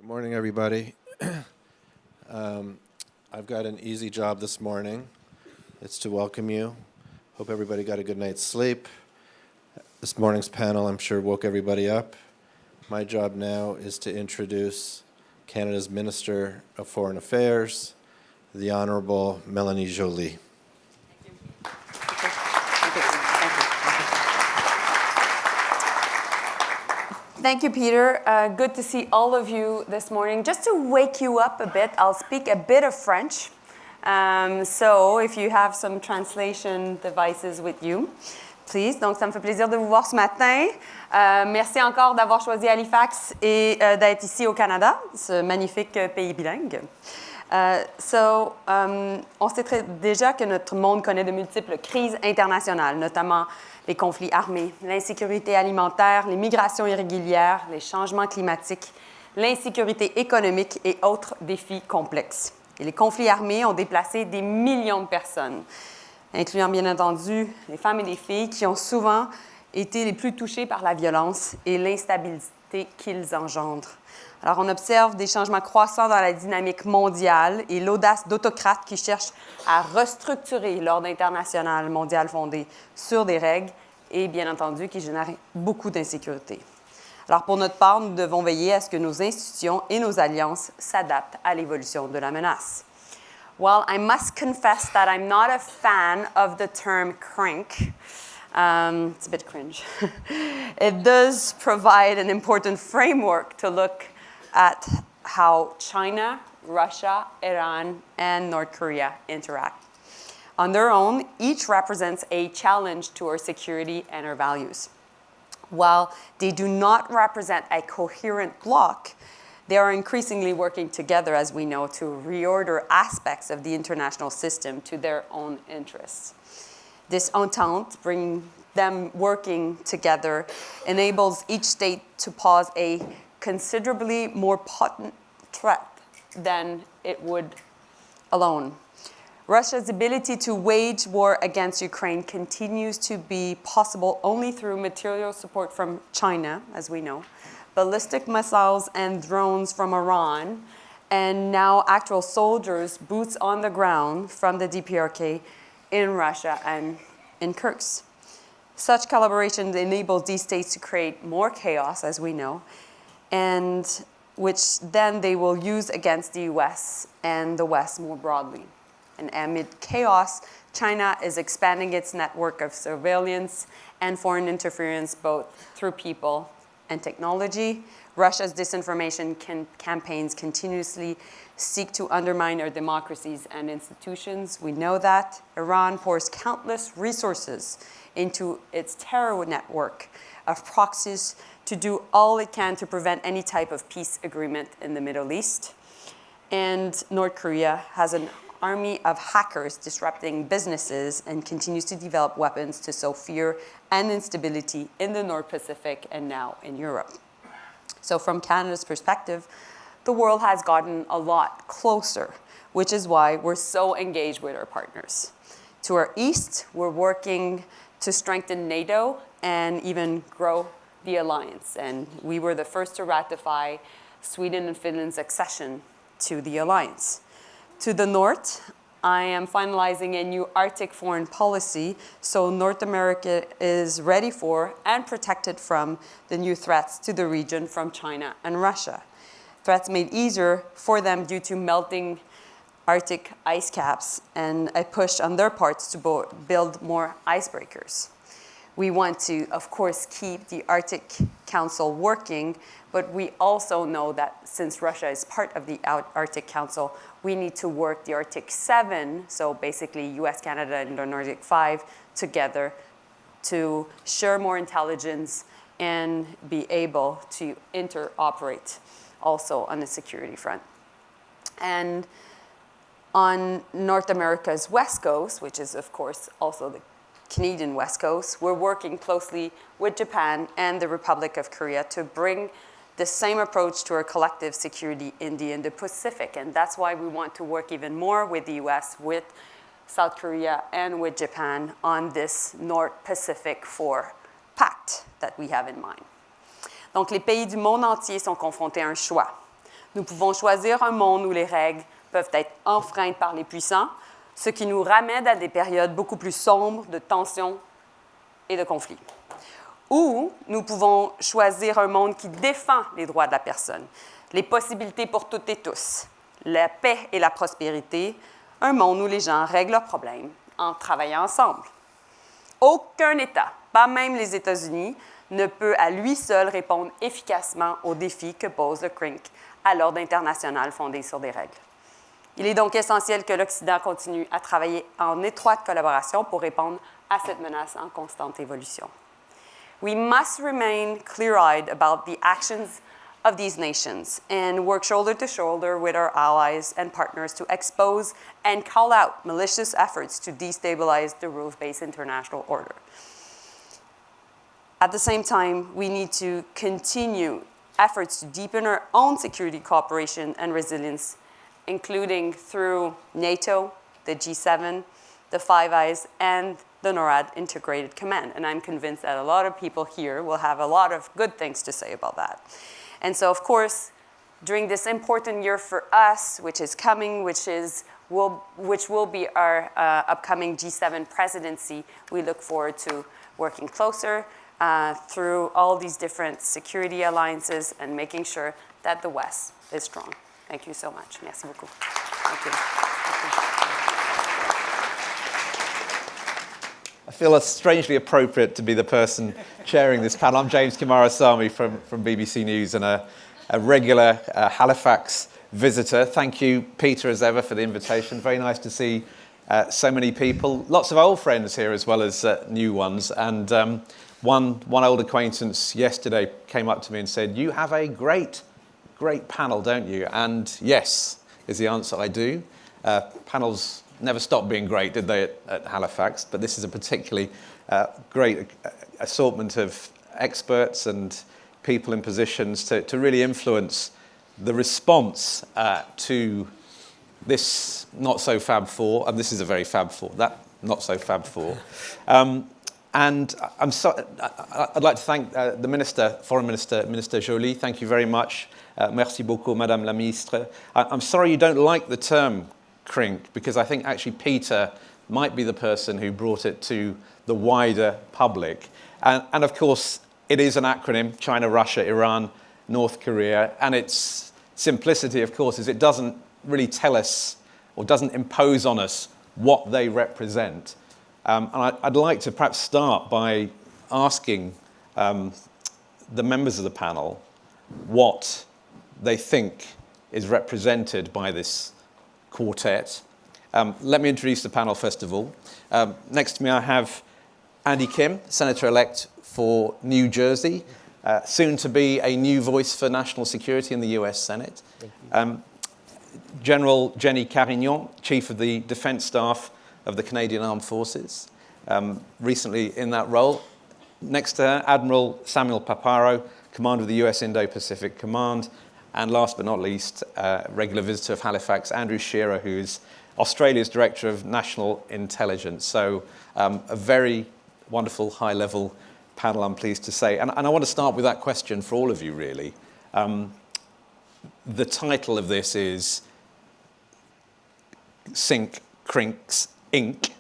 Good morning, everybody. I've got an easy job this morning. It's to welcome you. Hope everybody got a good night's sleep. This morning's panel, I'm sure, woke everybody up. My job now is to introduce Canada's Minister of Foreign Affairs, the Honourable Mélanie Joly. Thank you, Peter. Good to see all of you this morning. Just to wake you up a bit, I'll speak a bit of French. So if you have some translation devices with you, please. Donc, ça me fait plaisir de vous voir ce matin. Merci encore d'avoir choisi Halifax et d'être ici au Canada, ce magnifique pays bilingue. On sait déjà que notre monde connaît de multiples crises internationales, notamment les conflits armés, l'insécurité alimentaire, les migrations irrégulières, les changements climatiques, l'insécurité économique et autres défis complexes. Et les conflits armés ont déplacé des millions de personnes, incluant bien entendu les femmes et les filles qui ont souvent été les plus touchées par la violence et l'instabilité qu'ils engendrent. Alors, on observe des changements croissants dans la dynamique mondiale et l'audace d'autocrates qui cherchent à restructurer l'ordre international mondial fondé sur des règles et, bien entendu, qui génèrent beaucoup d'insécurité. Alors, pour notre part, nous devons veiller à ce que nos institutions et nos alliances s'adaptent à l'évolution de la menace. While I must confess that I'm not a fan of the term CRINK, it's a bit cringe, it does provide an important framework to look at how China, Russia, Iran, and North Korea interact. On their own, each represents a challenge to our security and our values. While they do not represent a coherent bloc, they are increasingly working together, as we know, to reorder aspects of the international system to their own interests. This entente, bringing them working together, enables each state to pose a considerably more potent threat than it would alone. Russia's ability to wage war against Ukraine continues to be possible only through material support from China, as we know, ballistic missiles and drones from Iran, and now actual soldiers, boots on the ground from the DPRK in Russia and in Kursk. Such collaboration enables these states to create more chaos, as we know, and which then they will use against the US and the West more broadly. And amid chaos, China is expanding its network of surveillance and foreign interference both through people and technology. Russia's disinformation campaigns continuously seek to undermine our democracies and institutions. We know that. Iran pours countless resources into its terror network of proxies to do all it can to prevent any type of peace agreement in the Middle East. And North Korea has an army of hackers disrupting businesses and continues to develop weapons to sow fear and instability in the North Pacific and now in Europe. So from Canada's perspective, the world has gotten a lot closer, which is why we're so engaged with our partners. To our east, we're working to strengthen NATO and even grow the alliance. And we were the first to ratify Sweden and Finland's accession to the alliance. To the north, I am finalizing a new Arctic foreign policy, so North America is ready for and protected from the new threats to the region from China and Russia. Threats made easier for them due to melting Arctic ice caps and a push on their parts to build more icebreakers. We want to, of course, keep the Arctic Council working, but we also know that since Russia is part of the Arctic Council, we need to work the Arctic 7, so basically US, Canada, and the Nordic 5 together to share more intelligence and be able to interoperate also on the security front. And on North America's West Coast, which is, of course, also the Canadian West Coast, we're working closely with Japan and the Republic of Korea to bring the same approach to our collective security in the Indo-Pacific. And that's why we want to work even more with the US, with South Korea, and with Japan on this North Pacific 4 pact that we have in mind. Donc, les pays du monde entier sont confrontés à un choix. Nous pouvons choisir un monde où les règles peuvent être enfreintes par les puissants, ce qui nous ramène à des périodes beaucoup plus sombres de tensions et de conflits. Ou nous pouvons choisir un monde qui défend les droits de la personne, les possibilités pour toutes et tous, la paix et la prospérité, un monde où les gens règlent leurs problèmes en travaillant ensemble. Aucun État, pas même les États-Unis, ne peut à lui seul répondre efficacement aux défis que pose le CRINK à l'ordre international fondé sur des règles. Il est donc essentiel que l'Occident continue à travailler en étroite collaboration pour répondre à cette menace en constante évolution. We must remain clear-eyed about the actions of these nations and work shoulder to shoulder with our allies and partners to expose and call out malicious efforts to destabilize the rules-based international order. At the same time, we need to continue efforts to deepen our own security cooperation and resilience, including through NATO, the G7, the Five Eyes, and the NORAD Integrated Command. And I'm convinced that a lot of people here will have a lot of good things to say about that. And so, of course, during this important year for us, which is coming, which will be our upcoming G7 presidency, we look forward to working closer through all these different security alliances and making sure that the West is strong. Thank you so much. Merci beaucoup. Thank you. I feel it's strangely appropriate to be the person chairing this panel. I'm James Coomarasamy from BBC News and a regular Halifax visitor. Thank you, Peter, as ever, for the invitation. Very nice to see so many people. Lots of old friends here as well as new ones. And one old acquaintance yesterday came up to me and said, "You have a great panel, don't you?" And yes, is the answer. I do. Panels never stopped being great, did they, at Halifax? But this is a particularly great assortment of experts and people in positions to really influence the response to this not-so-Fab Four, and this is a very Fab Four, that not-so-Fab Four. And I'd like to thank the Minister, Foreign Minister, Minister Joly. Thank you very much. Merci beaucoup, Madame la Ministre. I'm sorry you don't like the term CRINK, because I think actually Peter might be the person who brought it to the wider public. And of course, it is an acronym, China, Russia, Iran, North Korea. And its simplicity, of course, is it doesn't really tell us or doesn't impose on us what they represent. And I'd like to perhaps start by asking the members of the panel what they think is represented by this quartet. Let me introduce the panel first of all. Next to me I have Andy Kim, Senator-elect for New Jersey, soon to be a new voice for national security in the US Senate. General Jennie Carignan, Chief of the Defence Staff of the Canadian Armed Forces, recently in that role. Next to her, Admiral Samuel Paparo, Commander of the US Indo-Pacific Command. And last but not least, regular visitor of Halifax, Andrew Shearer, who is Australia's Director of National Intelligence. So a very wonderful high-level panel, I'm pleased to say. And I want to start with that question for all of you, really. The title of this is CRINKS Inc.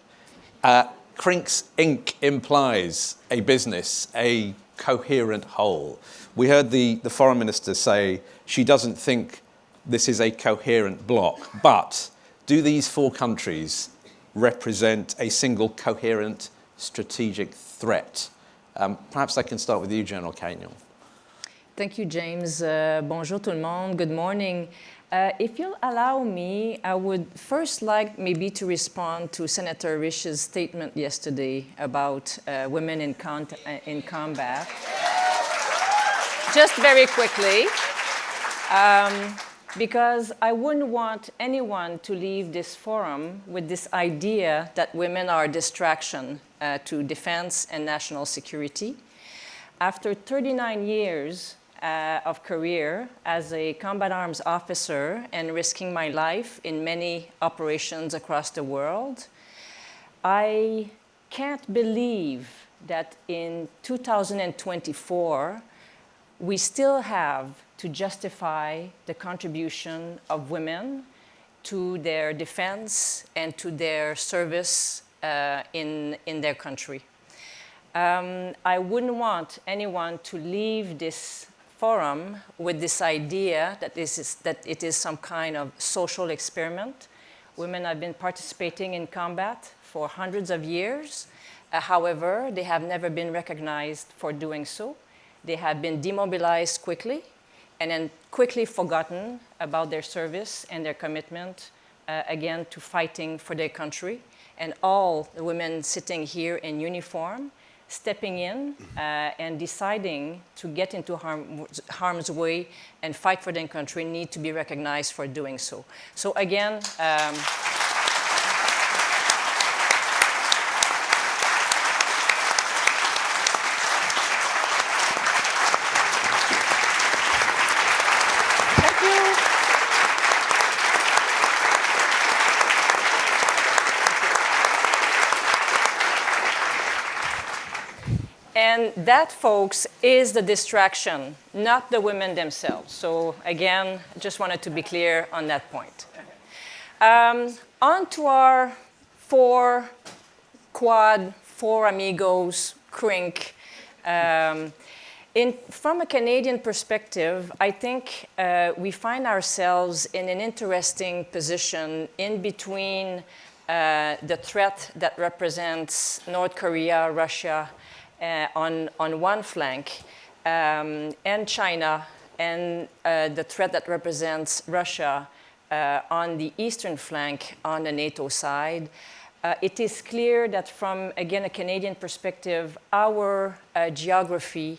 CRINKS Inc. implies a business, a coherent whole. We heard the Foreign Minister say she doesn't think this is a coherent bloc, but do these four countries represent a single coherent strategic threat? Perhaps I can start with you, General Carignan. Thank you, James. Bonjour tout le monde. Good morning. If you'll allow me, I would first like maybe to respond to Senator Risch's statement yesterday about women in combat. Just very quickly, because I wouldn't want anyone to leave this forum with this idea that women are a distraction to defense and national security. After 39 years of career as a combat arms officer and risking my life in many operations across the world, I can't believe that in 2024, we still have to justify the contribution of women to their defense and to their service in their country. I wouldn't want anyone to leave this forum with this idea that it is some kind of social experiment. Women have been participating in combat for hundreds of years. However, they have never been recognized for doing so. They have been demobilized quickly and then quickly forgotten about their service and their commitment, again, to fighting for their country. And all the women sitting here in uniform, stepping in and deciding to get into harm's way and fight for their country need to be recognized for doing so. So again, and that, folks, is the distraction, not the women themselves. So again, just wanted to be clear on that point. On to our four amigos, CRINK. From a Canadian perspective, I think we find ourselves in an interesting position in between the threat that represents North Korea, Russia, on one flank, and China, and the threat that represents Russia on the eastern flank on the NATO side. It is clear that from, again, a Canadian perspective, our geography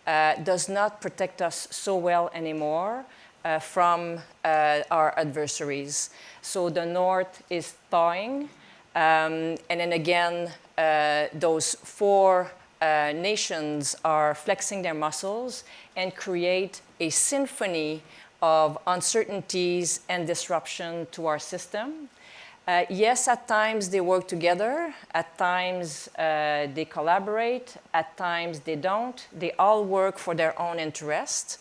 does not protect us so well anymore from our adversaries. So the north is thawing, and then again, those four nations are flexing their muscles and create a symphony of uncertainties and disruption to our system. Yes, at times they work together, at times they collaborate, at times they don't. They all work for their own interests.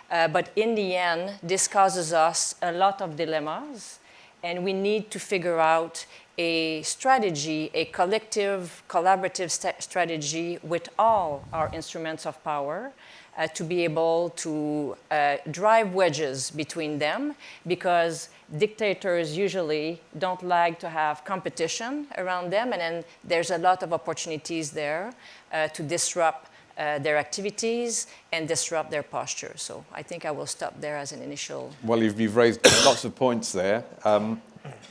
But in the end, this causes us a lot of dilemmas, and we need to figure out a strategy, a collective, collaborative strategy with all our instruments of power to be able to drive wedges between them, because dictators usually don't like to have competition around them, and then there's a lot of opportunities there to disrupt their activities and disrupt their posture. So I think I will stop there as an initial. Well, you've raised lots of points there,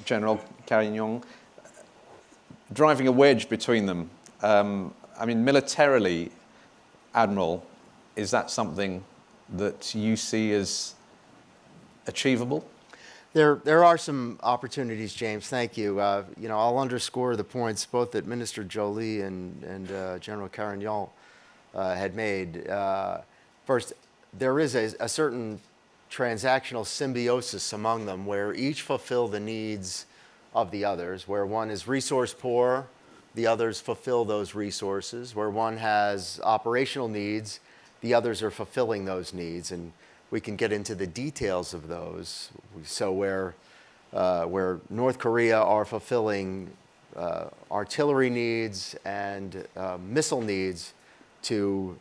General Carignan. Driving a wedge between them. I mean, militarily, Admiral, is that something that you see as achievable? There are some opportunities, James. Thank you. I'll underscore the points both that Minister Joly and General Carignan had made. First, there is a certain transactional symbiosis among them where each fulfill the needs of the others. Where one is resource poor, the others fulfill those resources. Where one has operational needs, the others are fulfilling those needs. And we can get into the details of those. So where North Korea are fulfilling artillery needs and missile needs to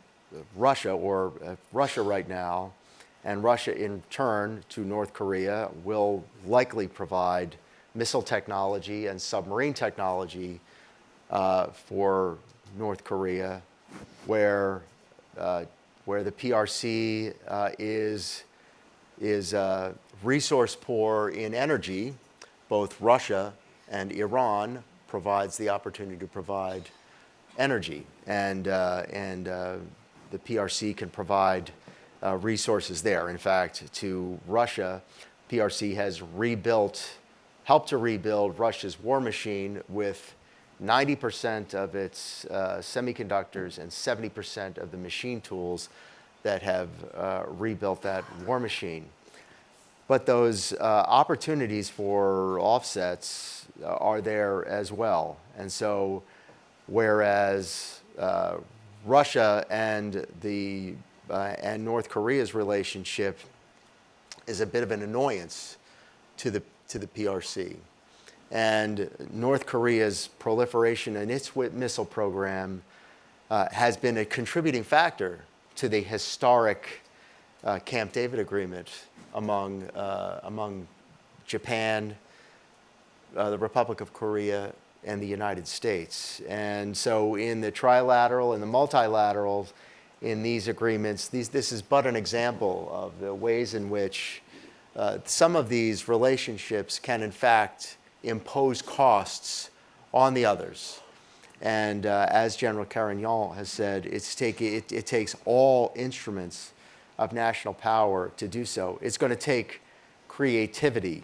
Russia, or Russia right now, and Russia in turn to North Korea will likely provide missile technology and submarine technology for North Korea, where the PRC is resource poor in energy. Both Russia and Iran provides the opportunity to provide energy, and the PRC can provide resources there. In fact, to Russia, PRC has helped to rebuild Russia's war machine with 90% of its semiconductors and 70% of the machine tools that have rebuilt that war machine. But those opportunities for offsets are there as well. And so whereas Russia and the and North Korea's relationship is a bit of an annoyance to the PRC. And North Korea's proliferation in its missile program has been a contributing factor to the historic Camp David Agreement among Japan, the Republic of Korea, and the United States. And so in the trilateral and the multilateral, in these agreements, this is but an example of the ways in which some of these relationships can in fact impose costs on the others. And as General Carignan has said, it takes all instruments of national power to do so. It's going to take creativity.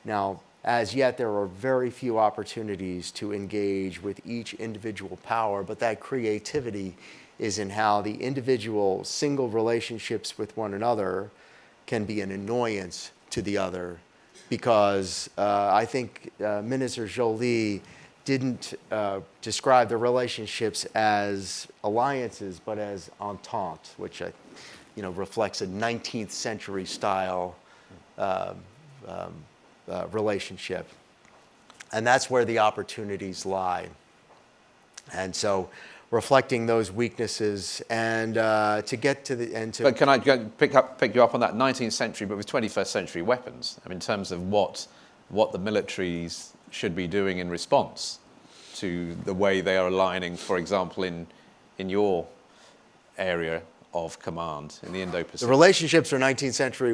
Now, as yet, there are very few opportunities to engage with each individual power, but that creativity is in how the individual single relationships with one another can be an annoyance to the other, because I think Minister Joly didn't describe the relationships as alliances, but as entente, which reflects a 19th century style relationship. And that's where the opportunities lie. And so reflecting those weaknesses and to get to the end. But can I pick you up on that 19th century, but with 21st century weapons? I mean, in terms of what the militaries should be doing in response to the way they are aligning, for example, in your area of command in the Indo-Pacific. The relationships are 19th century.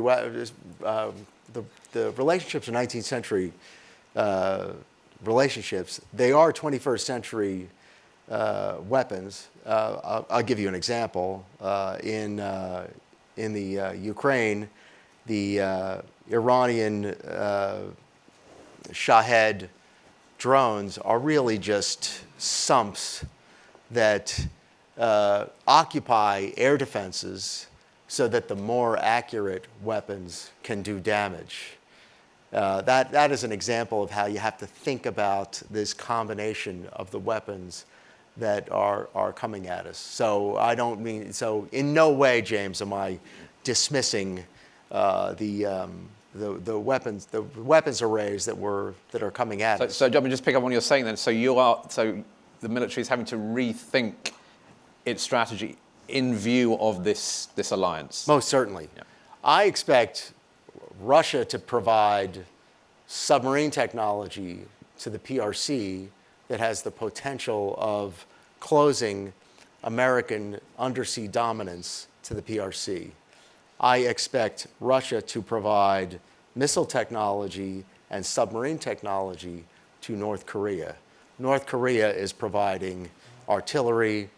The relationships are 19th century relationships. They are 21st century weapons. I'll give you an example. In the Ukraine, the Iranian Shahed drones are really just sumps that occupy air defenses so that the more accurate weapons can do damage. That is an example of how you have to think about this combination of the weapons that are coming at us. So in no way, James, am I dismissing the weapons arrays that are coming at us. So let me just pick up on what you're saying then. So the military is having to rethink its strategy in view of this alliance. Most certainly. Yeah. I expect Russia to provide submarine technology to the PRC that has the potential of closing American undersea dominance to the PRC. I expect Russia to provide missile technology and submarine technology to North Korea. North Korea is providing artillery,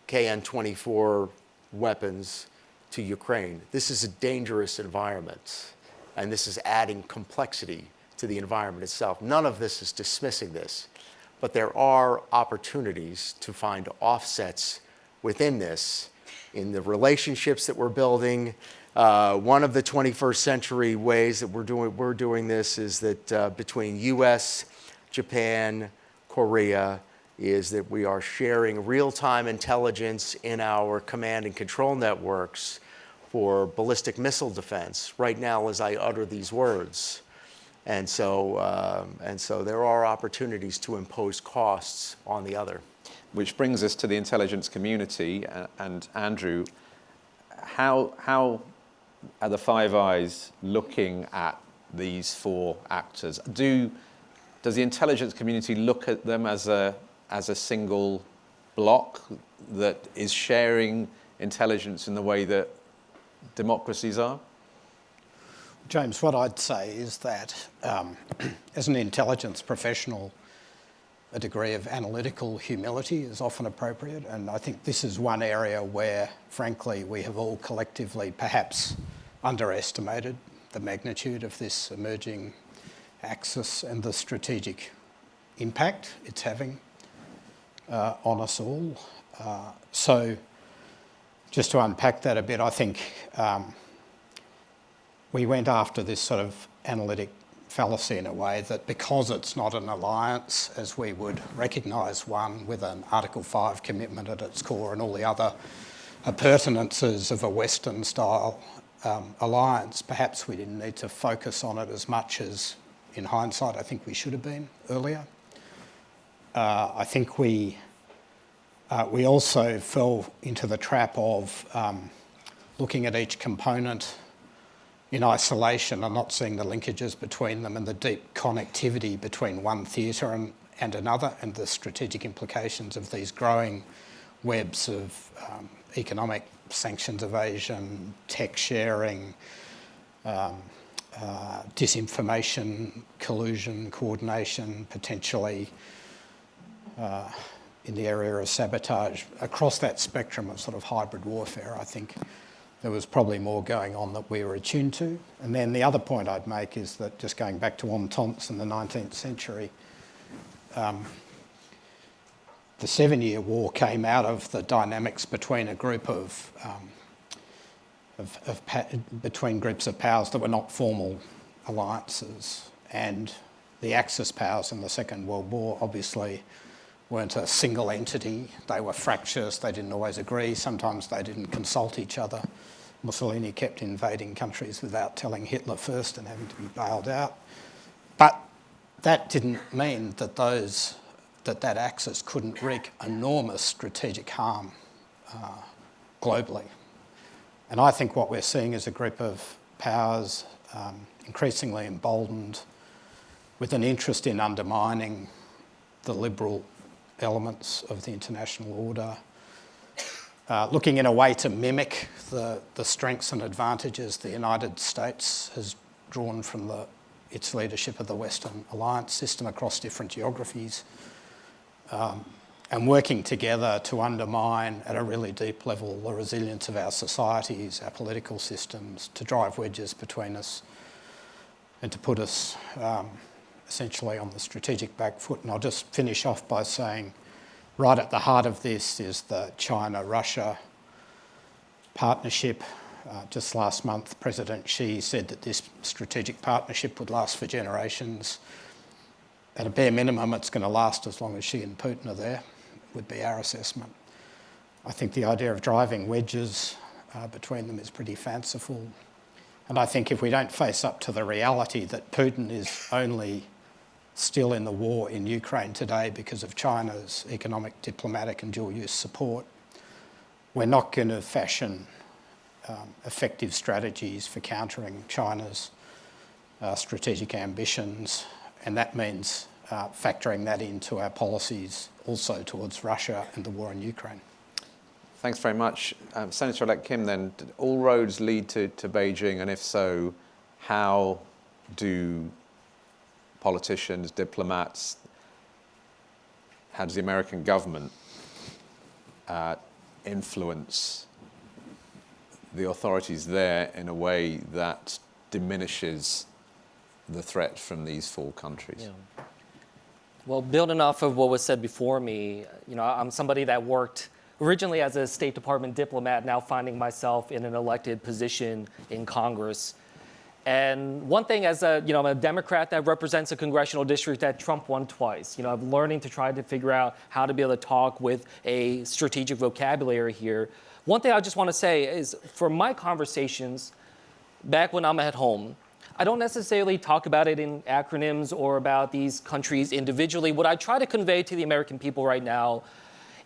KN-24 weapons to Ukraine. This is a dangerous environment, and this is adding complexity to the environment itself. None of this is dismissing this, but there are opportunities to find offsets within this in the relationships that we're building. One of the 21st century ways that we're doing this is that between US, Japan, Korea, is that we are sharing real-time intelligence in our command and control networks for ballistic missile defense right now as I utter these words. And so there are opportunities to impose costs on the other. Which brings us to the intelligence community. And Andrew, how are the Five Eyes looking at these four actors? Does the intelligence community look at them as a single block that is sharing intelligence in the way that democracies are? James, what I'd say is that as an intelligence professional, a degree of analytical humility is often appropriate, and I think this is one area where, frankly, we have all collectively perhaps underestimated the magnitude of this emerging axis and the strategic impact it's having on us all. So just to unpack that a bit, I think we went after this sort of analytic fallacy in a way that because it's not an alliance, as we would recognise one with an Article 5 commitment at its core and all the other appurtenances of a Western-style alliance, perhaps we didn't need to focus on it as much as, in hindsight, I think we should have been earlier. I think we also fell into the trap of looking at each component in isolation and not seeing the linkages between them and the deep connectivity between one theatre and another, and the strategic implications of these growing webs of economic sanctions evasion, tech sharing, disinformation, collusion, coordination, potentially in the area of sabotage. Across that spectrum of sort of hybrid warfare, I think there was probably more going on that we were attuned to. And then the other point I'd make is that, just going back to ententes in the 19th century, the 7-Year War came out of the dynamics between a group between groups of powers that were not formal alliances, and the Axis powers in the Second World War obviously weren't a single entity. They were fractious, they didn't always agree, sometimes they didn't consult each other. Mussolini kept invading countries without telling Hitler first and having to be bailed out. But that didn't mean that that axis couldn't wreak enormous strategic harm globally. And I think what we're seeing is a group of powers increasingly emboldened with an interest in undermining the liberal elements of the international order, looking in a way to mimic the strengths and advantages the United States has drawn from its leadership of the Western alliance system across different geographies, and working together to undermine at a really deep level the resilience of our societies, our political systems, to drive wedges between us and to put us essentially on the strategic back foot. And I'll just finish off by saying, right at the heart of this is the China-Russia partnership. Just last month, President Xi said that this strategic partnership would last for generations. At a bare minimum, it's going to last as long as Xi and Putin are there, would be our assessment. I think the idea of driving wedges between them is pretty fanciful. And I think if we don't face up to the reality that Putin is only still in the war in Ukraine today because of China's economic, diplomatic and dual-use support, we're not going to fashion effective strategies for countering China's strategic ambitions, and that means factoring that into our policies also towards Russia and the war in Ukraine. Thanks very much. Senator-elect Kim, then, did all roads lead to Beijing, and if so, how do politicians, diplomats, how does the American government influence the authorities there in a way that diminishes the threat from these four countries? Yeah. Well, building off of what was said before me, I'm somebody that worked originally as a State Department diplomat, now finding myself in an elected position in Congress. And one thing, as I'm a Democrat that represents a congressional district that Trump won twice. I'm learning to try to figure out how to be able to talk with a strategic vocabulary here. One thing I just want to say is, for my conversations back when I'm at home, I don't necessarily talk about it in acronyms or about these countries individually. What I try to convey to the American people right now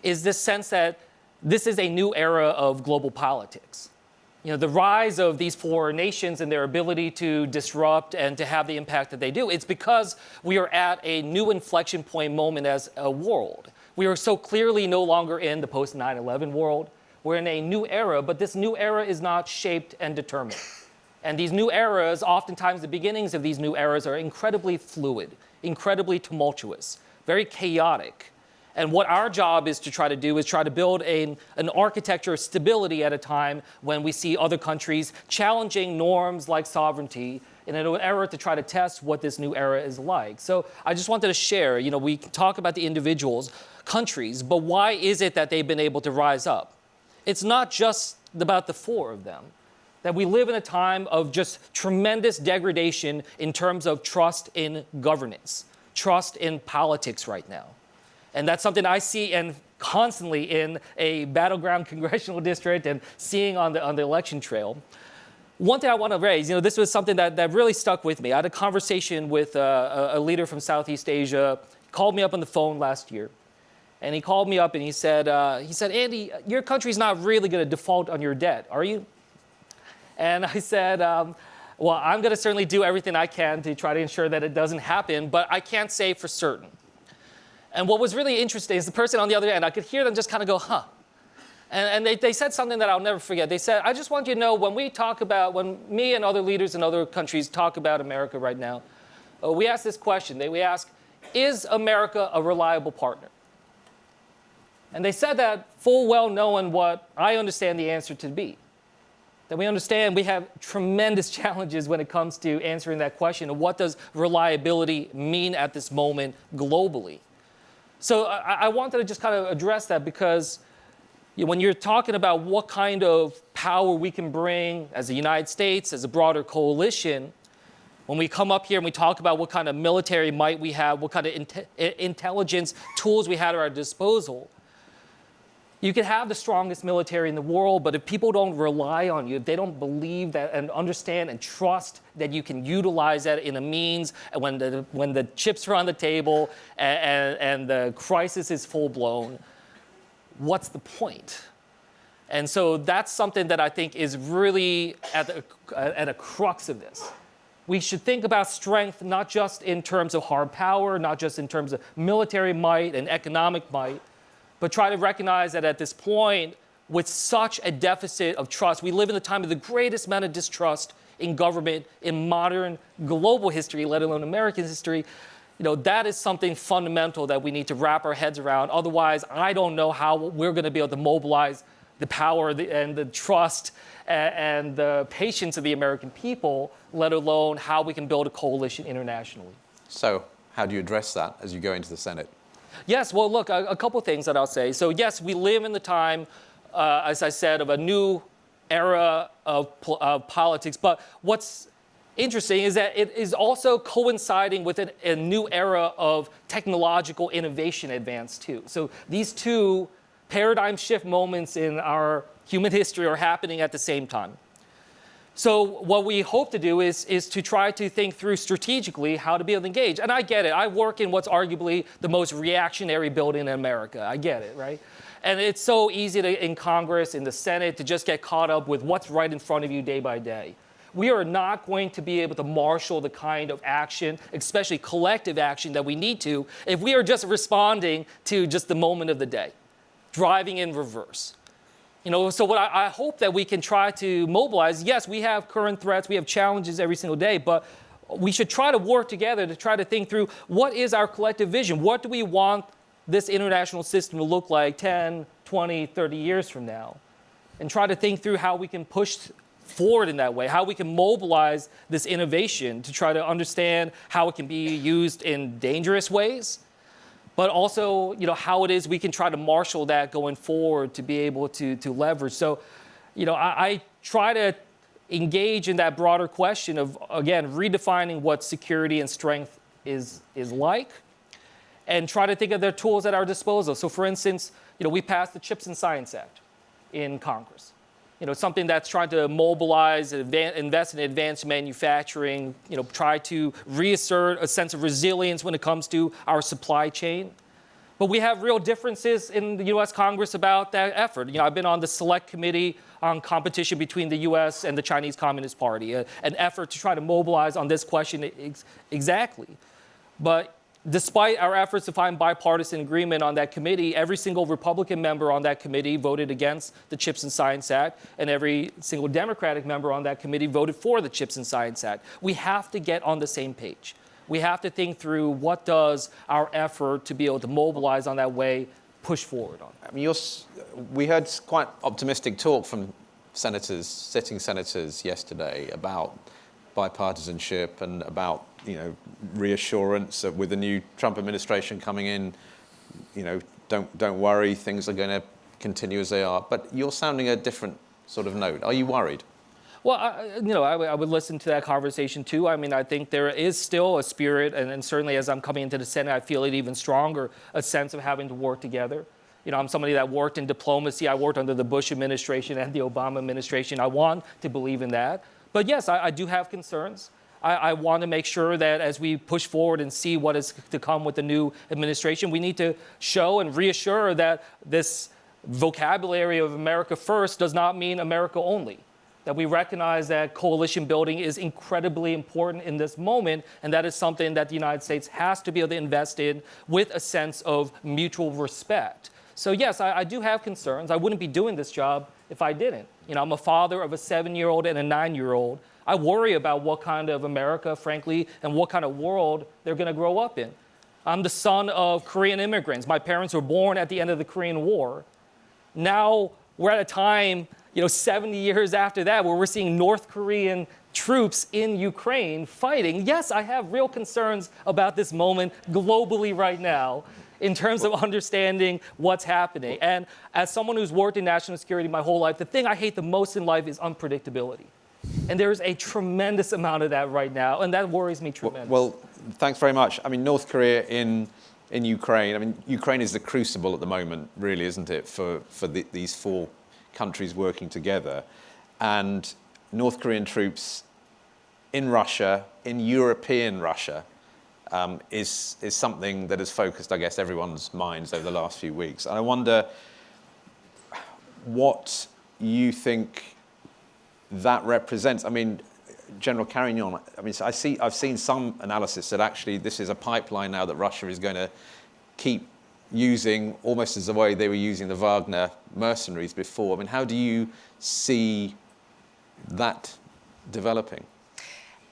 is this sense that this is a new era of global politics. The rise of these four nations and their ability to disrupt and to have the impact that they do, it's because we are at a new inflection point moment as a world. We are so clearly no longer in the post 9/11 world. We're in a new era, but this new era is not shaped and determined. And these new eras, oftentimes the beginnings of these new eras are incredibly fluid, incredibly tumultuous, very chaotic. And what our job is to try to do is try to build an architecture of stability at a time when we see other countries challenging norms like sovereignty in an era to try to test what this new era is like. So I just wanted to share, we can talk about the individuals, countries, but why is it that they've been able to rise up? It's not just about the four of them. That we live in a time of just tremendous degradation in terms of trust in governance, trust in politics right now. And that's something I see and constantly in a battleground congressional district and seeing on the election trail. One thing I want to raise, this was something that really stuck with me. I had a conversation with a leader from Southeast Asia, called me up on the phone last year. And he called me up and he said, Andy, your country's not really going to default on your debt, are you? And I said, well, I'm going to certainly do everything I can to try to ensure that it doesn't happen, but I can't say for certain. And what was really interesting is the person on the other end, I could hear them just kind of go, huh. And they said something that I'll never forget. They said, I just want you to know when me and other leaders in other countries talk about America right now, we ask this question. We ask, is America a reliable partner? And they said that full well knowing what I understand the answer to be. That we understand we have tremendous challenges when it comes to answering that question of what does reliability mean at this moment globally. So I wanted to just kind of address that because when you're talking about what kind of power we can bring as the United States, as a broader coalition, when we come up here and we talk about what kind of military might we have, what kind of intelligence tools we have at our disposal, you can have the strongest military in the world, but if people don't rely on you, if they don't believe that and understand and trust that you can utilize that in a means, and when the chips are on the table and the crisis is full blown, what's the point? And so that's something that I think is really at a crux of this. We should think about strength not just in terms of hard power, not just in terms of military might and economic might, but try to recognize that at this point, with such a deficit of trust, we live in the time of the greatest amount of distrust in government in modern global history, let alone American history. That is something fundamental that we need to wrap our heads around. Otherwise, I don't know how we're going to be able to mobilize the power and the trust and the patience of the American people, let alone how we can build a coalition internationally. So how do you address that as you go into the Senate? Yes, well, look, a couple things that I'll say. So, yes, we live in the time, as I said, of a new era of politics. But what's interesting is that it is also coinciding with a new era of technological innovation advance, too. So these two paradigm shift moments in our human history are happening at the same time. So what we hope to do is to try to think through strategically how to be able to engage. And I get it. I work in what's arguably the most reactionary building in America. I get it, right? And it's so easy in Congress, in the Senate, to just get caught up with what's right in front of you day by day. We are not going to be able to marshal the kind of action, especially collective action, that we need to if we are just responding to just the moment of the day, driving in reverse. So what I hope that we can try to mobilize, yes, we have current threats, we have challenges every single day, but we should try to work together to try to think through what is our collective vision? What do we want this international system to look like 10, 20, 30 years from now? And try to think through how we can push forward in that way, how we can mobilize this innovation to try to understand how it can be used in dangerous ways, but also, how it is we can try to marshal that going forward to be able to leverage. So, I try to engage in that broader question of, again, redefining what security and strength is like, and try to think of the tools at our disposal. So, for instance, we passed the Chips and Science Act in Congress. Something that's trying to mobilize, invest in advanced manufacturing, try to reassert a sense of resilience when it comes to our supply chain. But we have real differences in the U.S. Congress about that effort. I've been on the Select Committee on competition between the U.S. and the Chinese Communist Party, an effort to try to mobilize on this question exactly. But despite our efforts to find bipartisan agreement on that committee, every single Republican member on that committee voted against the Chips and Science Act, and every single Democratic member on that committee voted for the Chips and Science Act. We have to get on the same page. We have to think through what does our effort to be able to mobilize on that way push forward on. I mean, we heard quite optimistic talk from sitting senators yesterday about bipartisanship and about reassurance with the new Trump administration coming in. Don't worry, things are going to continue as they are. But you're sounding a different sort of note. Are you worried? Well, I would listen to that conversation too. I mean, I think there is still a spirit, and certainly as I'm coming into the Senate, I feel it even stronger, a sense of having to work together. I'm somebody that worked in diplomacy. I worked under the Bush administration and the Obama administration. I want to believe in that. But yes, I do have concerns. I want to make sure that as we push forward and see what is to come with the new administration, we need to show and reassure that this vocabulary of America first does not mean America only. That we recognize that coalition building is incredibly important in this moment, and that is something that the United States has to be able to invest in with a sense of mutual respect. So yes, I do have concerns. I wouldn't be doing this job if I didn't. I'm a father of a 7-year-old and a 9-year-old. I worry about what kind of America, frankly, and what kind of world they're going to grow up in. I'm the son of Korean immigrants. My parents were born at the end of the Korean War. Now we're at a time, 70 years after that, where we're seeing North Korean troops in Ukraine fighting. Yes, I have real concerns about this moment globally right now in terms of understanding what's happening. And as someone who's worked in national security my whole life, the thing I hate the most in life is unpredictability. And there's a tremendous amount of that right now, and that worries me tremendously. Well, thanks very much. North Korea in Ukraine. Ukraine is the crucible at the moment, really, isn't it, for these four countries working together. And North Korean troops in Russia, in European Russia, is something that has focused, I guess, everyone's minds over the last few weeks. And I wonder what you think that represents. General Carignan, I've seen some analysis that actually this is a pipeline now that Russia is going to keep using almost as the way they were using the Wagner mercenaries before. How do you see that developing?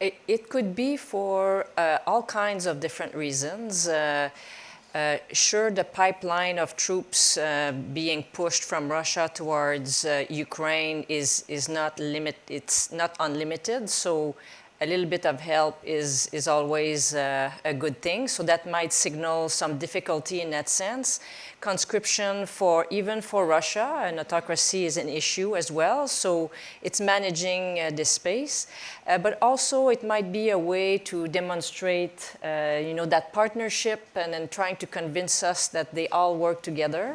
It could be for all kinds of different reasons. Sure, the pipeline of troops being pushed from Russia towards Ukraine is not unlimited. So a little bit of help is always a good thing. So that might signal some difficulty in that sense. Conscription even for Russia, an autocracy is an issue as well. So it's managing this space. But also it might be a way to demonstrate, that partnership and then trying to convince us that they all work together.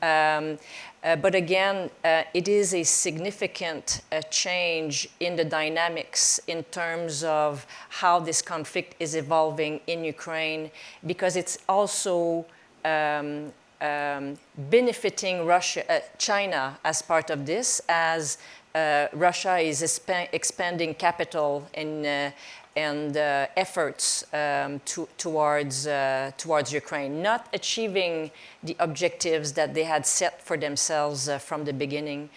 But again, it is a significant change in the dynamics in terms of how this conflict is evolving in Ukraine, because it's also benefiting China as part of this, as Russia is expanding capital and efforts towards Ukraine, not achieving the objectives that they had set for themselves from the beginning.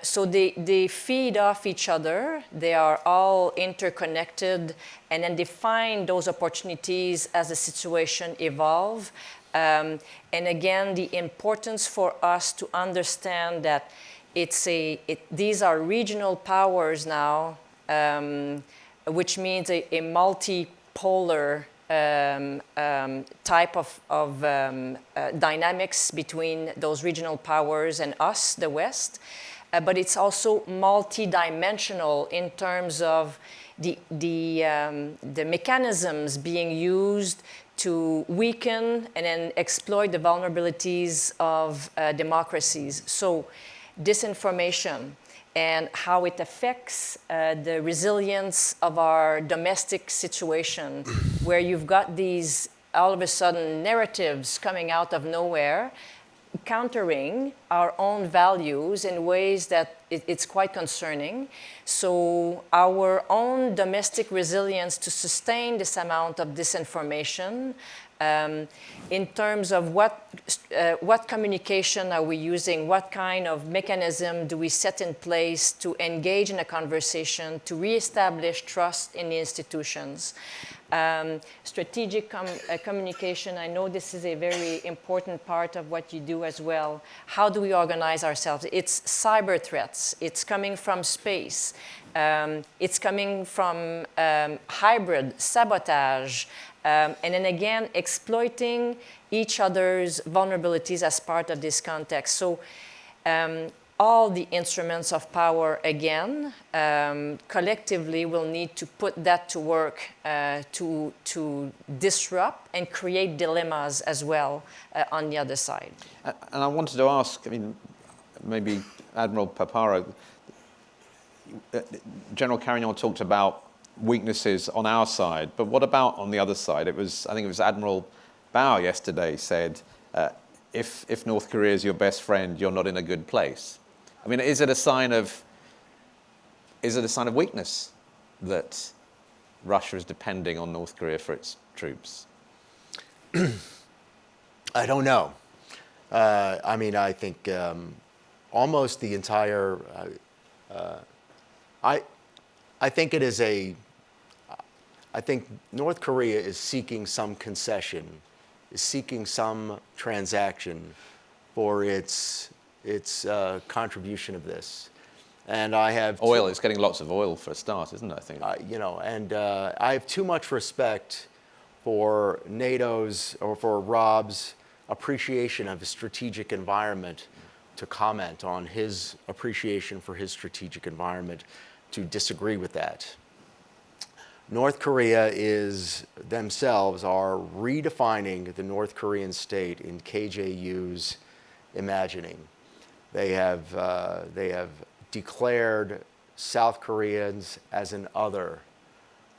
So they feed off each other. They are all interconnected, and then they find those opportunities as the situation evolves. And again, the importance for us to understand that these are regional powers now, which means a multipolar type of dynamics between those regional powers and us, the West. But it's also multidimensional in terms of the mechanisms being used to weaken and then exploit the vulnerabilities of democracies. So disinformation and how it affects the resilience of our domestic situation, where you've got these, all of a sudden, narratives coming out of nowhere, countering our own values in ways that it's quite concerning. So our own domestic resilience to sustain this amount of disinformation, in terms of what communication are we using, what kind of mechanism do we set in place to engage in a conversation, to reestablish trust in the institutions. Strategic communication, I know this is a very important part of what you do as well. How do we organize ourselves? It's cyber threats. It's coming from space. It's coming from hybrid sabotage. And then again, exploiting each other's vulnerabilities as part of this context. So all the instruments of power again, collectively we'll need to put that to work to disrupt and create dilemmas as well on the other side. And I wanted to ask, I mean, maybe Admiral Paparo, General Carignan talked about weaknesses on our side, but what about on the other side? I think it was Admiral Bao yesterday said, if North Korea is your best friend, you're not in a good place. I mean, is it a sign of weakness that Russia is depending on North Korea for its troops? I don't know. I mean, I think almost the entire. I think it is a. I think North Korea is seeking some concession, is seeking some transaction for its contribution of this, and I have oil. It's getting lots of oil for a start, isn't it? I think. I have too much respect for NATO's or for Rob's appreciation of his strategic environment to comment on his appreciation for his strategic environment, to disagree with that. North Korea themselves are redefining the North Korean state in KJU's imagining. They have declared South Koreans as an other.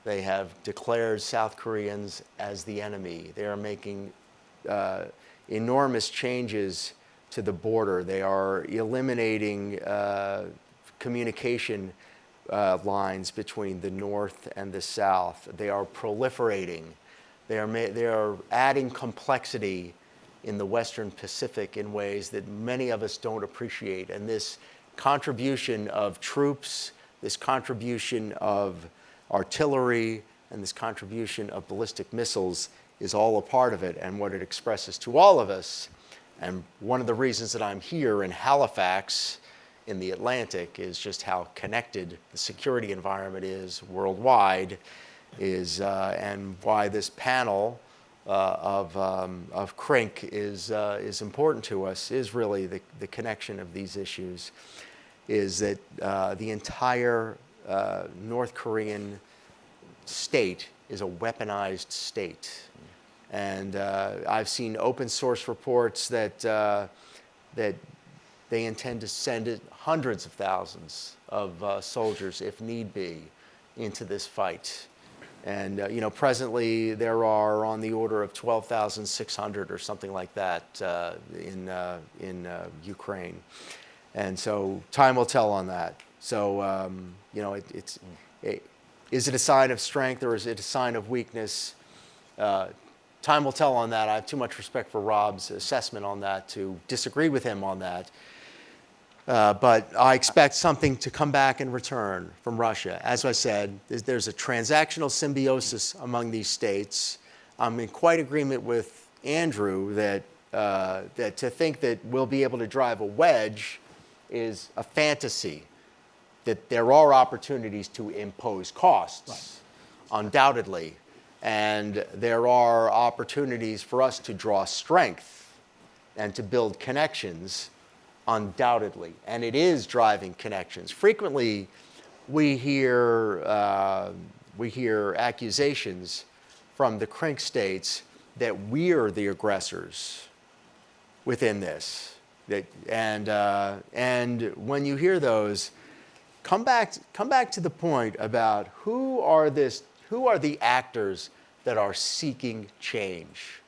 They have declared South Koreans as the enemy. They are making enormous changes to the border. They are eliminating communication lines between the North and the South. They are proliferating. They are adding complexity in the Western Pacific in ways that many of us don't appreciate. And this contribution of troops, this contribution of artillery, and this contribution of ballistic missiles is all a part of it, and what it expresses to all of us. And one of the reasons that I'm here in Halifax in the Atlantic is just how connected the security environment is worldwide, and why this panel of CRINK is important to us, is really the connection of these issues, is that the entire North Korean state is a weaponized state. And I've seen open source reports that they intend to send hundreds of thousands of soldiers, if need be, into this fight. And presently there are on the order of 12,600 or something like that in Ukraine. And so time will tell on that. So is it a sign of strength or is it a sign of weakness? Time will tell on that. I have too much respect for Rob's assessment on that to disagree with him on that. But I expect something to come back in return from Russia. As I said, there's a transactional symbiosis among these states. I'm in quite agreement with Andrew that to think that we'll be able to drive a wedge is a fantasy, that there are opportunities to impose costs, right, undoubtedly. And there are opportunities for us to draw strength and to build connections, undoubtedly. And it is driving connections. Frequently, we hear accusations from the CRINK states that we're the aggressors within this. And when you hear those, come back to the point about who are the actors that are seeking change?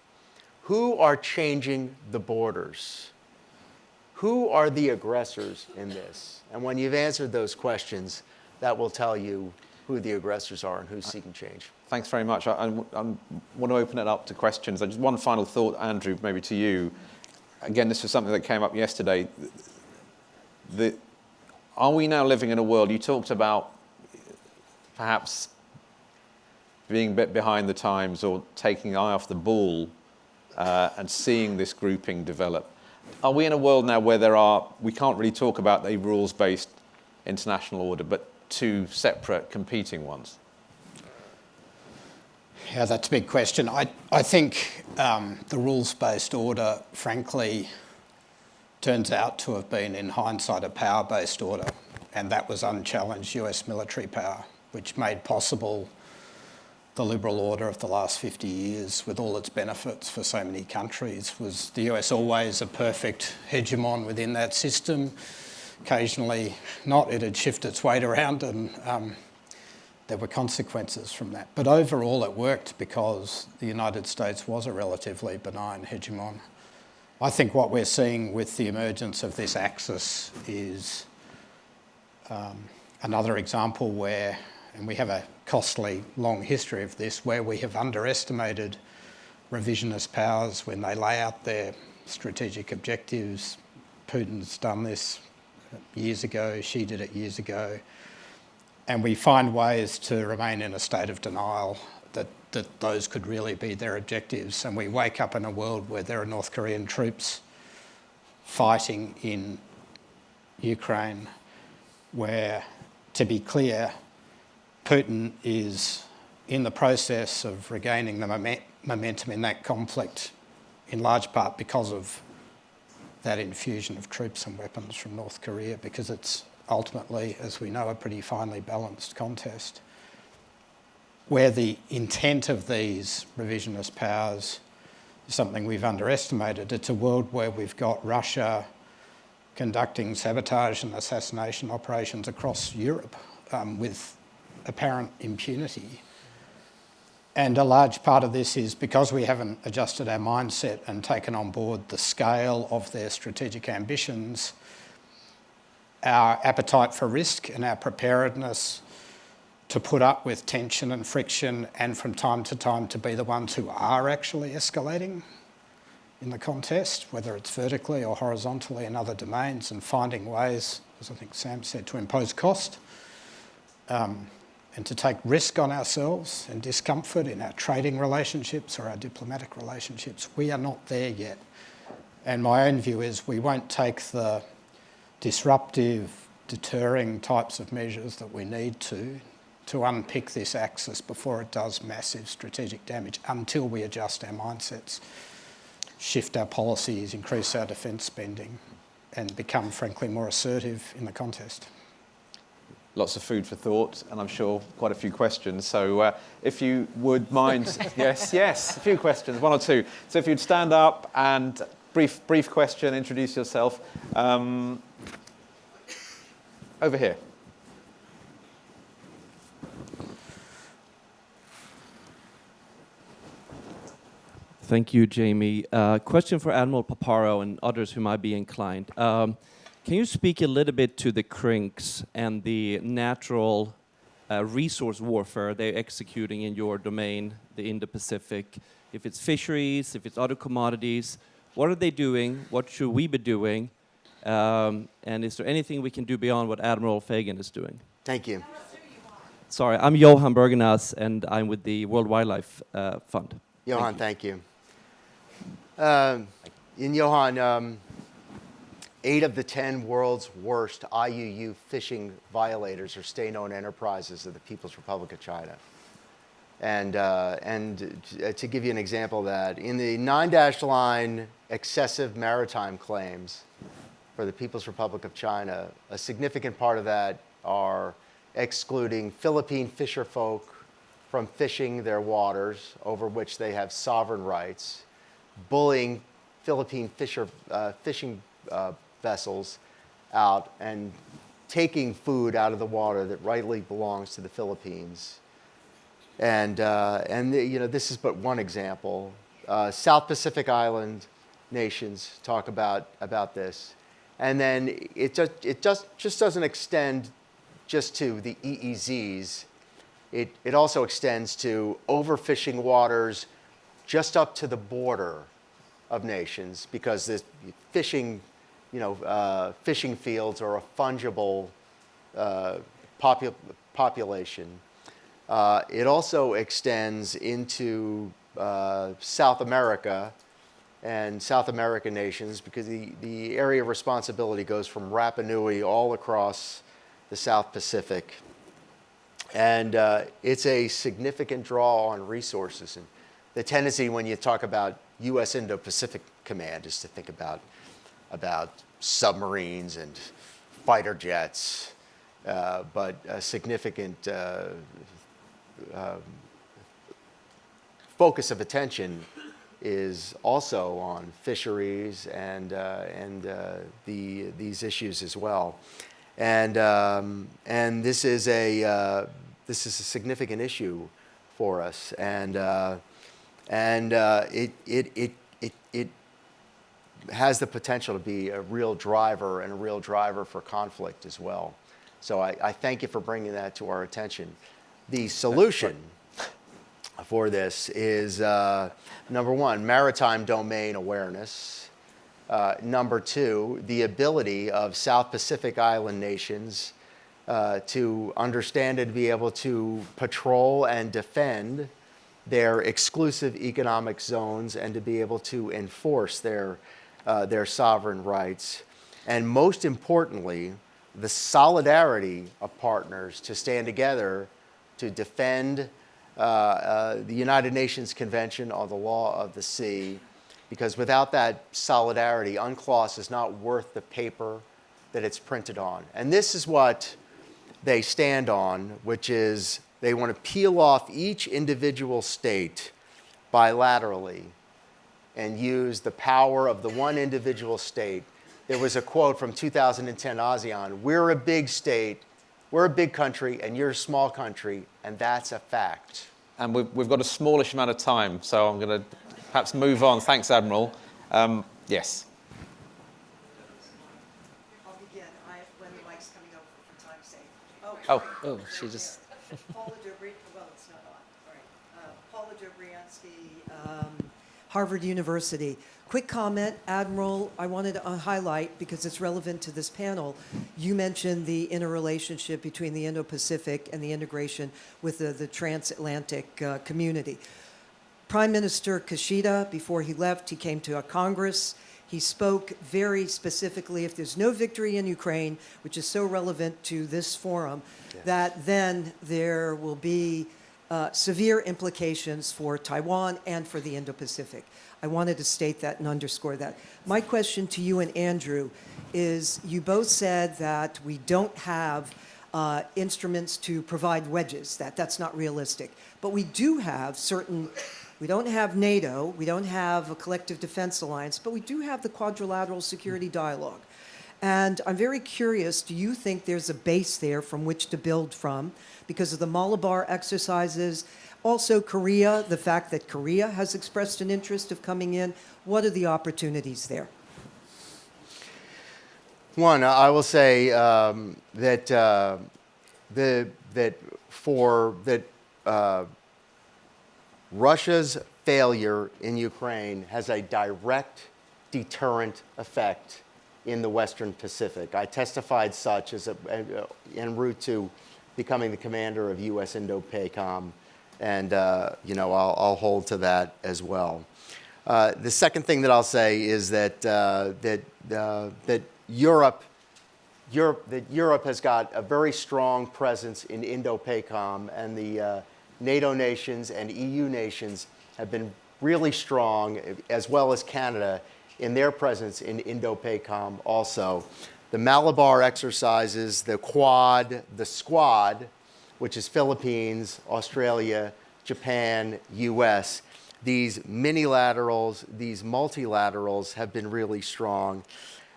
Who are changing the borders? Who are the aggressors in this? And when you've answered those questions, that will tell you who the aggressors are and who's seeking change. Thanks very much. I want to open it up to questions. Just one final thought, Andrew, maybe to you. Again, this was something that came up yesterday. Are we now living in a world, you talked about perhaps being a bit behind the times or taking the eye off the ball and seeing this grouping develop. Are we in a world now where we can't really talk about a rules-based international order, but two separate competing ones? Yeah, that's a big question. I think the rules-based order, frankly, turns out to have been, in hindsight, a power-based order, and that was unchallenged US military power, which made possible the liberal order of the last 50 years with all its benefits for so many countries. Was the US always a perfect hegemon within that system? Occasionally not. It had shifted its weight around, and there were consequences from that. But overall it worked because the United States was a relatively benign hegemon. I think what we're seeing with the emergence of this axis is another example where, and we have a costly long history of this, where we have underestimated revisionist powers when they lay out their strategic objectives. Putin's done this years ago, Xi did it years ago, and we find ways to remain in a state of denial that those could really be their objectives. And we wake up in a world where there are North Korean troops fighting in Ukraine, where, to be clear, Putin is in the process of regaining the momentum in that conflict, in large part because of that infusion of troops and weapons from North Korea, because it's ultimately, as we know, a pretty finely balanced contest. Where the intent of these revisionist powers is something we've underestimated. It's a world where we've got Russia conducting sabotage and assassination operations across Europe with apparent impunity. And a large part of this is because we haven't adjusted our mindset and taken on board the scale of their strategic ambitions, our appetite for risk and our preparedness to put up with tension and friction, and from time to time to be the ones who are actually escalating in the contest, whether it's vertically or horizontally in other domains, and finding ways, as I think Sam said, to impose cost and to take risk on ourselves and discomfort in our trading relationships or our diplomatic relationships. We are not there yet. And my own view is we won't take the disruptive, deterring types of measures that we need to unpick this axis before it does massive strategic damage, until we adjust our mindsets, shift our policies, increase our defence spending, and become, frankly, more assertive in the contest. Lots of food for thought, and I'm sure quite a few questions. So if you would mind, yes, a few questions, one or two. So if you'd stand up and brief question, introduce yourself. Over here. Thank you, Jamie. Question for Admiral Paparo and others who might be inclined. Can you speak a little bit to the CRINKs and the natural resource warfare they're executing in your domain, the Indo-Pacific? If it's fisheries, if it's other commodities, what are they doing? What should we be doing? And is there anything we can do beyond what Admiral Fagan is doing? Thank you. Sorry, I'm Johan Bergenas, and I'm with the World Wildlife Fund. Johan, thank you. Johan, 8 of the 10 world's worst IUU fishing violators are state-owned enterprises of the People's Republic of China. And to give you an example of that, in the 9-line excessive maritime claims for the People's Republic of China, a significant part of that are excluding Philippine fisherfolk from fishing their waters over which they have sovereign rights, bullying Philippine fishing vessels out, and taking food out of the water that rightly belongs to the Philippines. And this is but one example. South Pacific Island nations talk about this. And then it just doesn't extend just to the EEZs. It also extends to overfishing waters just up to the border of nations, because this fishing fields are a fungible population. It also extends into South America and South American nations, because the area of responsibility goes from Rapa Nui all across the South Pacific. And it's a significant draw on resources. And the tendency when you talk about U.S. Indo-Pacific Command is to think about submarines and fighter jets, but a significant focus of attention is also on fisheries and these issues as well, and this is a significant issue for us, and it has the potential to be a real driver for conflict as well. So I thank you for bringing that to our attention. The solution for this is, number one, maritime domain awareness. Number two, the ability of South Pacific Island nations to understand and be able to patrol and defend their exclusive economic zones and to be able to enforce their sovereign rights. And most importantly, the solidarity of partners to stand together to defend the United Nations Convention on the Law of the Sea, because without that solidarity, UNCLOS is not worth the paper that it's printed on. And this is what they stand on, which is they want to peel off each individual state bilaterally and use the power of the one individual state. There was a quote from 2010 ASEAN, "We're a big state, we're a big country, and you're a small country," and that's a fact. And we've got a smallish amount of time, so I'm going to perhaps move on. Thanks, Admiral. Yes. I'll begin when the mic's coming over for time's sake. Oh, she just... Paula Dobry, well, it's not on. All right. Paula Dobriansky, Harvard University. Quick comment, Admiral, I wanted to highlight, because it's relevant to this panel, you mentioned the interrelationship between the Indo-Pacific and the integration with the transatlantic community. Prime Minister Kishida, before he left, he came to a Congress. He spoke very specifically, if there's no victory in Ukraine, which is so relevant to this forum, yes, that then there will be severe implications for Taiwan and for the Indo-Pacific. I wanted to state that and underscore that. My question to you and Andrew is, you both said that we don't have instruments to provide wedges, that's not realistic. But we do have we don't have NATO, we don't have a collective defense alliance, but we do have the quadrilateral security dialogue. And I'm very curious, do you think there's a base there from which to build from because of the Malabar exercises? Also, Korea, the fact that Korea has expressed an interest of coming in, what are the opportunities there? One, I will say Russia's failure in Ukraine has a direct deterrent effect in the Western Pacific. I testified such as en route to becoming the commander of U.S. Indo-PACOM, and I'll hold to that as well. The second thing that I'll say is that Europe has got a very strong presence in Indo-PACOM, and the NATO nations and EU nations have been really strong, as well as Canada, in their presence in Indo-PACOM also. The Malabar exercises, the Quad, the Squad, which is Philippines, Australia, Japan, US, these minilaterals, these multilaterals have been really strong.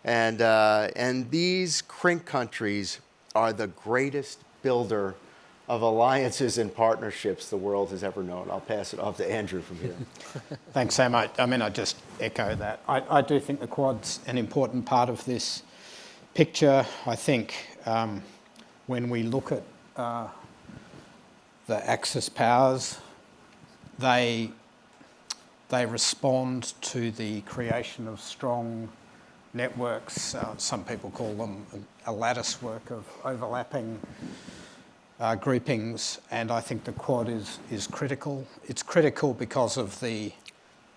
And these CRINK countries are the greatest builder of alliances and partnerships the world has ever known. I'll pass it off to Andrew from here. Thanks so much. I mean, I just echo that. I do think the Quad's an important part of this picture. I think when we look at the Axis powers, they respond to the creation of strong networks. Some people call them a lattice work of overlapping groupings, and I think the Quad is critical. It's critical because of the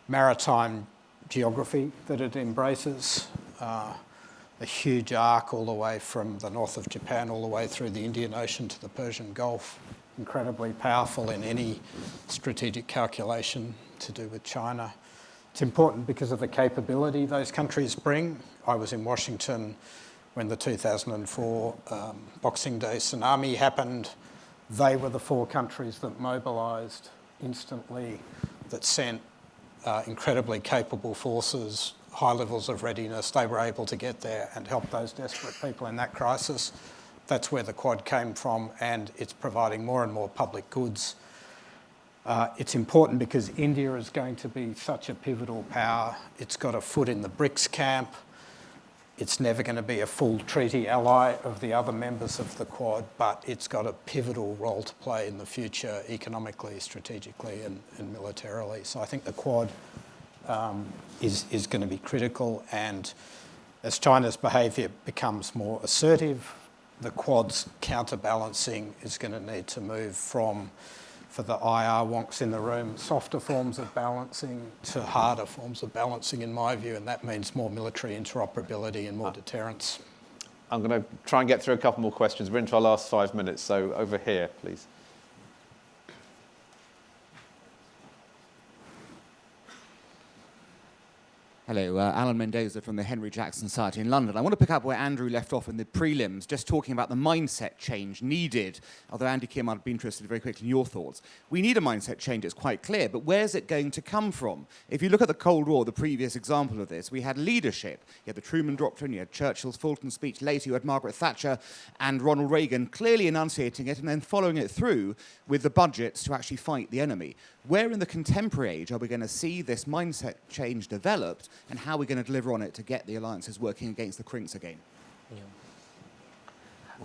maritime geography that it embraces, a huge arc all the way from the north of Japan all the way through the Indian Ocean to the Persian Gulf, incredibly powerful in any strategic calculation to do with China. It's important because of the capability those countries bring. I was in Washington when the 2004 Boxing Day tsunami happened. They were the 4 countries that mobilised instantly, that sent incredibly capable forces, high levels of readiness. They were able to get there and help those desperate people in that crisis. That's where the Quad came from, and it's providing more and more public goods. It's important because India is going to be such a pivotal power. It's got a foot in the BRICS camp. It's never going to be a full treaty ally of the other members of the Quad, but it's got a pivotal role to play in the future economically, strategically, and militarily. So I think the Quad is going to be critical, and as China's behaviour becomes more assertive, the Quad's counterbalancing is going to need to move from, for the IR wonks in the room, softer forms of balancing to harder forms of balancing, in my view, and that means more military interoperability and more deterrence. I'm going to try and get through a couple more questions. We're into our last 5 minutes, so over here, please. Hello, Alan Mendoza from the Henry Jackson Society in London. I want to pick up where Andrew left off in the prelims, just talking about the mindset change needed, although Andy Kim, I'd be interested very quickly in your thoughts. We need a mindset change, it's quite clear, but where's it going to come from? If you look at the Cold War, the previous example of this, we had leadership. You had the Truman Doctrine, you had Churchill's Fulton speech, later you had Margaret Thatcher and Ronald Reagan clearly enunciating it and then following it through with the budgets to actually fight the enemy. Where in the contemporary age are we going to see this mindset change developed, and how are we going to deliver on it to get the alliances working against the CRINKs again?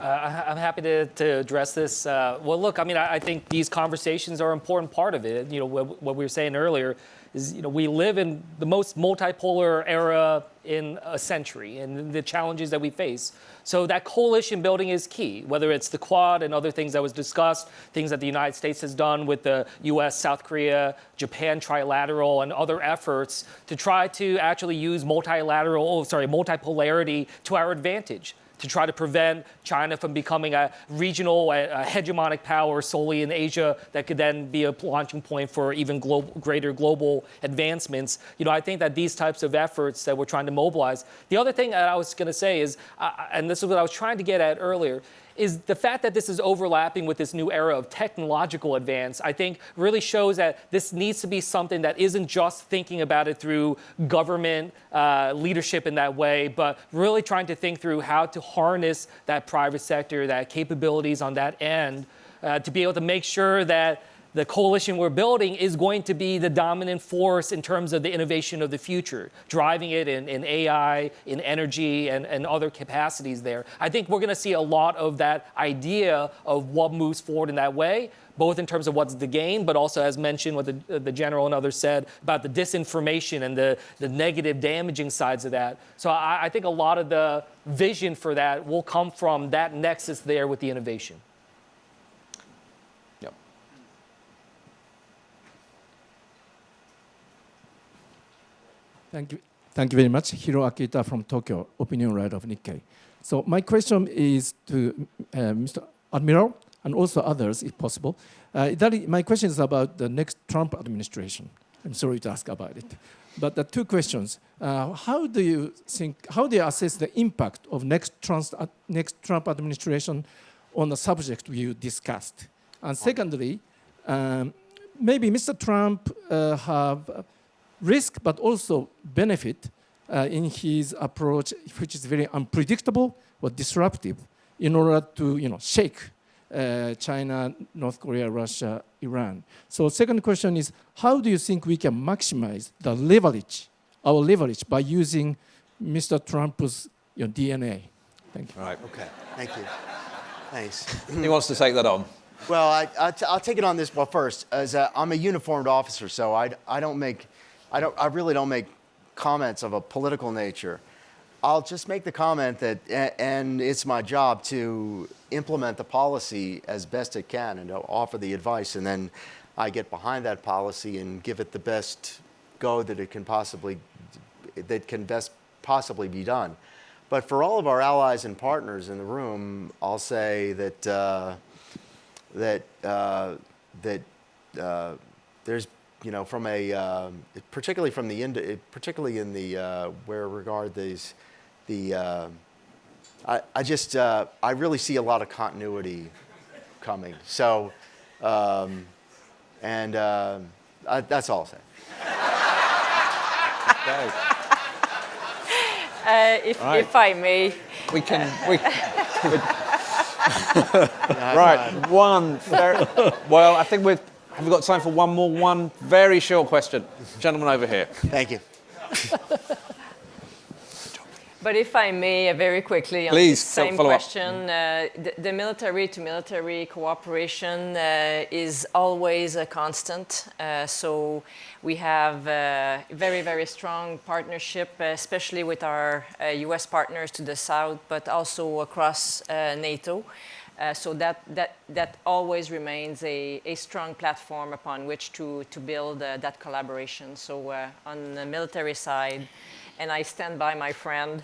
I'm happy to address this. Well, look, I mean, I think these conversations are an important part of it. You know, what we were saying earlier is, you know, we live in the most multipolar era in a century, and the challenges that we face. So that coalition building is key, whether it's the Quad and other things that was discussed, things that the United States has done with the US, South Korea, Japan trilateral, and other efforts to try to actually use multipolarity to our advantage, to try to prevent China from becoming a regional, a hegemonic power solely in Asia that could then be a launching point for even greater global advancements. You know, I think that these types of efforts that we're trying to mobilize. The other thing that I was going to say is, and this is what I was trying to get at earlier, is the fact that this is overlapping with this new era of technological advance, I think really shows that this needs to be something that isn't just thinking about it through government leadership in that way, but really trying to think through how to harness that private sector, that capabilities on that end, to be able to make sure that the coalition we're building is going to be the dominant force in terms of the innovation of the future, driving it in AI, in energy, and other capacities there. I think we're going to see a lot of that idea of what moves forward in that way, both in terms of what's the gain, but also, as mentioned, what the general and others said about the disinformation and the negative, damaging sides of that. So I think a lot of the vision for that will come from that nexus there with the innovation. Thank you very much. Hiro Akita from Tokyo, opinion writer of Nikkei. So my question is to Mr. Admiral and also others, if possible. My question is about the next Trump administration. I'm sorry to ask about it. But the 2 questions. How do you assess the impact of next Trump administration on the subject you discussed? And secondly, maybe Mr. Trump have risk, but also benefit in his approach, which is very unpredictable or disruptive, in order to shake China, North Korea, Russia, Iran. So second question is, how do you think we can maximize the our leverage by using Mr. Trump's DNA? Thank you. Right. Okay, thank you. Thanks. Who wants to take that on? Well, I'll take it on this. Well, first, as I'm a uniformed officer, so I really don't make comments of a political nature. I'll just make the comment that, and it's my job to implement the policy as best it can and to offer the advice, and then I get behind that policy and give it the best go that can best possibly be done. But for all of our allies and partners in the room, I'll say that there's you know, from a particularly from the particularly in the where regard these the I just I really see a lot of continuity coming. So that's all I'll say. If I may. We can. Right. Well, I think have we got time for one very short question? Gentleman over here. Thank you. But if I may, very quickly on Please, the same follow up. question, the military-to-military cooperation is always a constant. So we have a very, very strong partnership, especially with our U.S. partners to the south, but also across NATO. So that always remains a strong platform upon which to build that collaboration. So on the military side, and I stand by my friend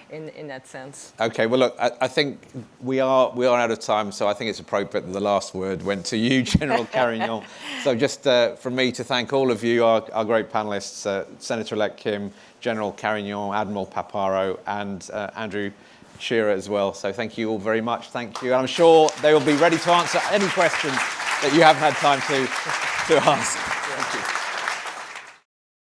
in that sense. Okay, well, look, I think we are out of time, so I think it's appropriate that the last word went to you, General Carignan. So just from me to thank all of you, our great panelists, Senator-elect Kim, General Carignan, Admiral Paparo, and Andrew Shearer as well. So thank you all very much. Thank you. And I'm sure they will be ready to answer any questions that you haven't had time to ask.